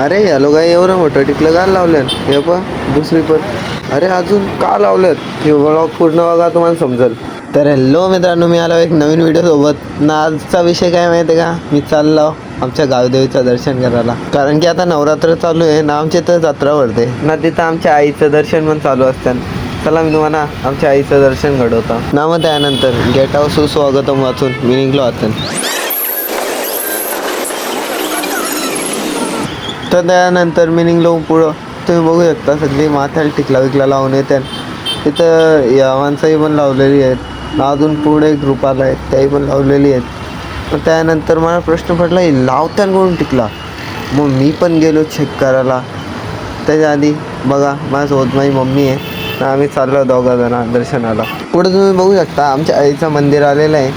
अरे हॅलो काय एवढं मोठं टिकलं का लावल्यात हे पण दुसरी पण. अरे अजून का लावल्यात हे ब्लॉग पूर्ण बघा तुम्हाला समजेल. तर हॅलो मित्रांनो, मी आलो एक नवीन व्हिडिओ सोबत ना. आजचा विषय काय माहिती आहे का, मी चाललो आमच्या गावदेवीचं दर्शन करायला. कारण की आता नवरात्र चालू आहे ना, आमच्या इथं जत्रा भरते ना, तिथं आमच्या आईचं दर्शन पण चालू असतं. चला मी तुम्हाला आमच्या आईचं दर्शन घडवतो ना. मग त्यानंतर गेट हाऊस सुस्वागतम वाचून मी निघलो आता. तर त्यानंतर मी निघलो पुढं. तुम्ही बघू शकता सगळी माथ्याला टिकला विकला लावून येते. तिथं या माणसाही पण लावलेली आहेत. अजून पुढे एक ग्रुप आला आहे त्याही पण लावलेली आहेत. मग त्यानंतर मला प्रश्न पडला लावताना कोण टिकला. मग मी पण गेलो चेक करायला. त्याच्या आधी बघा माझ्यासोबत माझी मम्मी आहे, आम्ही चाललो दोघा जण दर्शनाला. पुढे तुम्ही बघू शकता आमच्या आईचं मंदिर आलेलं आहे.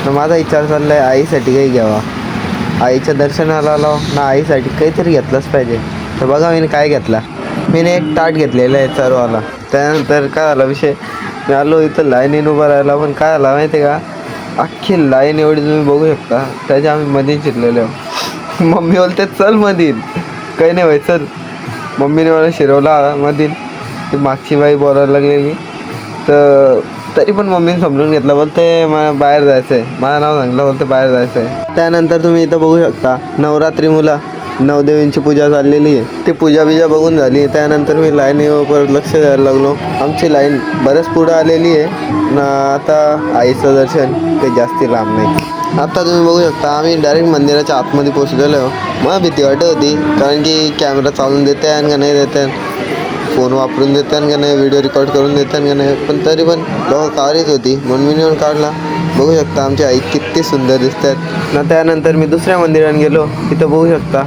तर माझा विचार चालला आहे आईसाठी काही घ्यावा. आईच्या दर्शनाला आलो ना, आईसाठी काहीतरी घेतलंच पाहिजे. तर बघा मी काय घेतला. मी एक ताट घेतलेलं आहे सर्वाला. त्यानंतर काय झाला विषय, मी आलो इथं लाईनीन उभं राहिला. पण काय झाला माहिती आहे का, अख्खी लाईन एवढी तुम्ही बघू शकता. त्याच्या आम्ही मध्ये शिरलेलो. मम्मी बोलते चल मधील, काही नाही व्हाय चल. मम्मीने मला शिरवला मधील. ती मागची बाई बोलायला लागलेली. तर तरी पण मम्मीने समजून घेतलं, बोलते मला बाहेर जायचं आहे. माझं नाव सांगलं, बोलते बाहेर जायचं आहे. त्यानंतर तुम्ही इथं बघू शकता नवरात्री मुलं नवदेवींची पूजा चाललेली आहे. ती पूजा बिजा बघून झाली. त्यानंतर मी लाईनीवर लक्ष द्यायला लागलो. आमची लाईन बरंच पुढं आलेली आहे ना. आता आईचं दर्शन काही जास्ती लांब नाही. आता तुम्ही बघू शकता आम्ही डायरेक्ट मंदिराच्या आतमध्ये पोचलेलो आहे. मला भीती वाटत होती, कारण की कॅमेरा चालून देते आणि का नाही देते, फोन वापरून देतात का नाही, व्हिडिओ रेकॉर्ड करून देतात का नाही. पण तरी पण लोक काढत होती म्हणून मी नेऊन काढला. बघू शकता आमची आई किती सुंदर दिसतात ना. त्यानंतर मी दुसऱ्या मंदिरात गेलो. तिथं बघू शकता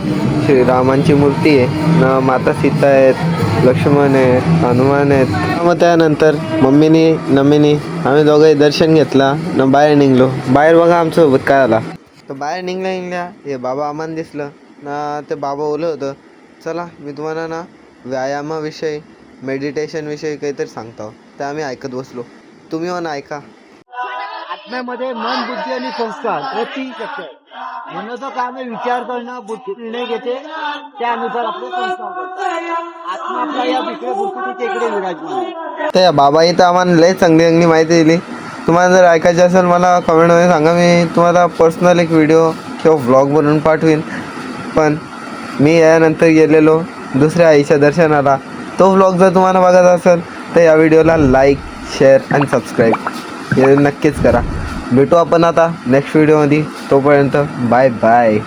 श्रीरामांची मूर्ती आहे ना, माता सीता आहेत, लक्ष्मण आहेत, हनुमान आहेत. मग त्यानंतर मम्मीनी नम्मीनी आम्ही दोघंही दर्शन घेतला ना, बाहेर निघलो. बाहेर बघा आमच्यासोबत काय आला. तर बाहेर निघल्या हे बाबा आम्हाला दिसलं ना. ते बाबा बोलत होतं चला मी तुम्हाला ना व्यायामाविषयी मेडिटेशनविषयी काहीतरी सांगतो. ते आम्ही ऐकत बसलो. तुम्ही पण ऐका. आत्म्यामध्ये मन, बुद्धी आणि संस्कार हे 3 शक्ती आहेत. मनाचं काम आहे विचार करणं, बुद्धी निर्णय घेते, त्यानुसार आपले संस्कार करतो. आत्मा आपला या दुसऱ्या गोष्टीच्या इकडे विराजमान. तर या बाबा इथं आम्हाला लय चांगली चांगली माहिती दिली. तुम्हाला जर ऐकायची असेल मला कमेंटमध्ये सांगा. मी तुम्हाला पर्सनल एक व्हिडिओ किंवा व्लॉग बनवून पाठवीन. पण मी यानंतर गेलेलो दुसऱ्या आईच्या दर्शनाला. तो व्लॉग जर तुम्हाला बघायचा असेल तर या व्हिडिओला लाईक, शेअर आणि सबस्क्राईब हे नक्कीच करा. भेटू आपण आता नेक्स्ट व्हिडिओमध्ये. तोपर्यंत बाय बाय.